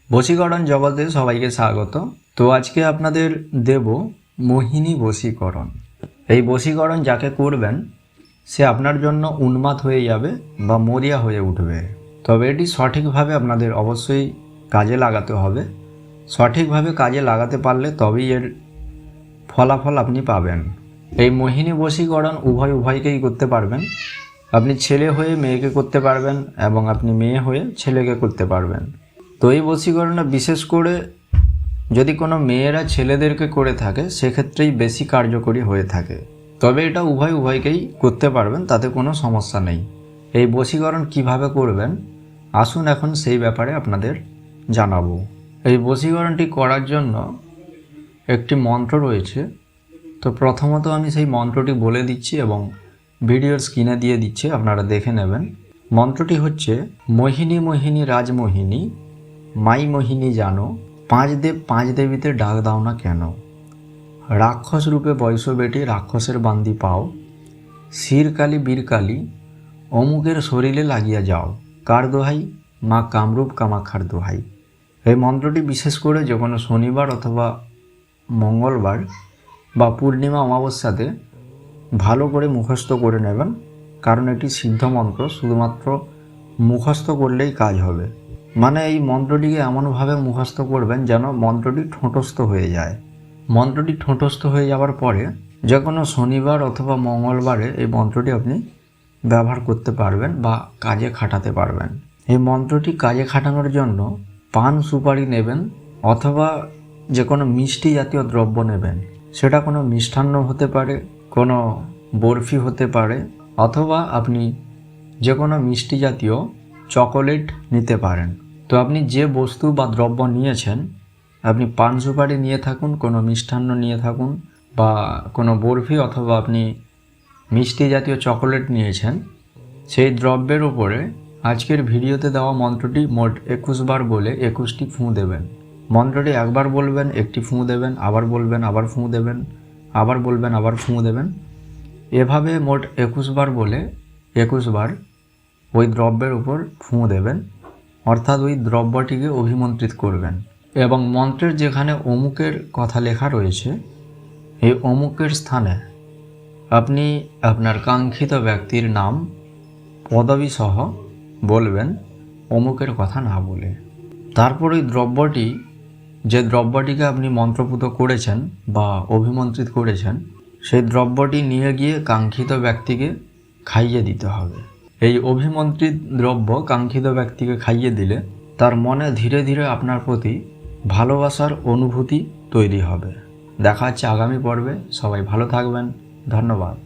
বশীকরণ জগতে সবাইকে স্বাগত। তো আজকে আপনাদের দেব মোহিনী বশীকরণ। এই বশীকরণ যাকে করবেন সে আপনার জন্য উন্মাদ হয়ে যাবে বা মরিয়া হয়ে উঠবে। তবে এটি সঠিকভাবে আপনাদের অবশ্যই কাজে লাগাতে হবে। সঠিকভাবে কাজে লাগাতে পারলে তবেই এর ফলাফল আপনি পাবেন। এই মোহিনী বশীকরণ উভয়কেই করতে পারবেন। আপনি ছেলে হয়ে মেয়েকে করতে পারবেন এবং আপনি মেয়ে হয়ে ছেলেকে করতে পারবেন। তো এই বশীকরণটা বিশেষ করে যদি কোনো মেয়েরা ছেলেদেরকে করে থাকে সেক্ষেত্রেই বেশি কার্যকরী হয়ে থাকে। তবে এটা উভয়কেই করতে পারবেন, তাতে কোনো সমস্যা নেই। এই বশীকরণ কিভাবে করবেন আসুন এখন সেই ব্যাপারে আপনাদের জানাবো। এই বশীকরণটি করার জন্য একটি মন্ত্র রয়েছে। তো প্রথমত আমি সেই মন্ত্রটি বলে দিচ্ছি এবং ভিডিওর স্ক্রিনে দিয়ে দিচ্ছি, আপনারা দেখে নেবেন। মন্ত্রটি হচ্ছে, মোহিনী মোহিনী রাজমোহিনী মাই মোহিনী জানো, পাঁচ দেব পাঁচ দেবীতে ডাক দাও না কেন, রাক্ষস রূপে বয়স বেটি রাক্ষসের বান্দি পাও, শিরকালী বীরকালী অমুকের শরীরে লাগিয়া যাও, কার দোহাই মা কামরূপ কামাক্ষার দোহাই। এই মন্ত্রটি বিশেষ করে যে কোনো শনিবার অথবা মঙ্গলবার বা পূর্ণিমা অমাবস্যাতে ভালো করে মুখস্থ করে নেবেন, কারণ এটি সিদ্ধ মন্ত্র, শুধুমাত্র মুখস্থ করলেই কাজ হবে। মানে এই মন্ত্রটিকে এমনভাবে মুখস্থ করবেন যেন মন্ত্রটি ঠোঁটস্থ হয়ে যায়। মন্ত্রটি ঠোঁটস্থ হয়ে যাওয়ার পরে যে কোনো শনিবার অথবা মঙ্গলবারে এই মন্ত্রটি আপনি ব্যবহার করতে পারবেন বা কাজে খাটাতে পারবেন। এই মন্ত্রটি কাজে খাটানোর জন্য পান সুপারি নেবেন অথবা যে কোনো মিষ্টি জাতীয় দ্রব্য নেবেন। সেটা কোনো মিষ্টান্ন হতে পারে, কোনো বরফি হতে পারে, অথবা আপনি যে কোনো মিষ্টি জাতীয় চকোলেট নিতে পারেন। তো আপনি যে বস্তু বা দ্রব্য নিয়েছেন, আপনি পান সুপারি নিয়ে থাকুন, কোনো মিষ্টান্ন নিয়ে থাকুন বা কোনো বরফি অথবা আপনি মিষ্টি জাতীয় চকোলেট নিয়েছেন, সেই দ্রব্যের উপরে আজকের ভিডিওতে দেওয়া মন্ত্রটি মোট 21 বার বলে 21টি ফুঁ দেবেন। মন্ত্রটি একবার বলবেন, একটি ফুঁ দেবেন, আবার বলবেন, আবার ফুঁ দেবেন, আবার বলবেন, আবার ফুঁ দেবেন। এভাবে মোট 21 বার বলে 21 বার ওই দ্রব্যের উপর ফুঁ দেবেন, অর্থাৎ ওই দ্রব্যটিকে অভিমন্ত্রিত করবেন। এবং মন্ত্রের যেখানে অমুকের কথা লেখা রয়েছে, এই অমুকের স্থানে আপনি আপনার কাঙ্ক্ষিত ব্যক্তির নাম পদবী সহ বলবেন, অমুকের কথা না বলে। তারপর ওই দ্রব্যটি, যে দ্রব্যটিকে আপনি মন্ত্রপুত করেছেন বা অভিমন্ত্রিত করেছেন, সেই দ্রব্যটি নিয়ে গিয়ে কাঙ্ক্ষিত ব্যক্তিকে খাইয়ে দিতে হবে। এই অভিমন্ত্রিত দ্রব্য কাঙ্ক্ষিত ব্যক্তিকে খাইয়ে দিলে তার মনে ধীরে ধীরে আপনার প্রতি ভালোবাসার অনুভূতি তৈরি হবে। দেখা হচ্ছে আগামী পর্বে। সবাই ভালো থাকবেন। ধন্যবাদ।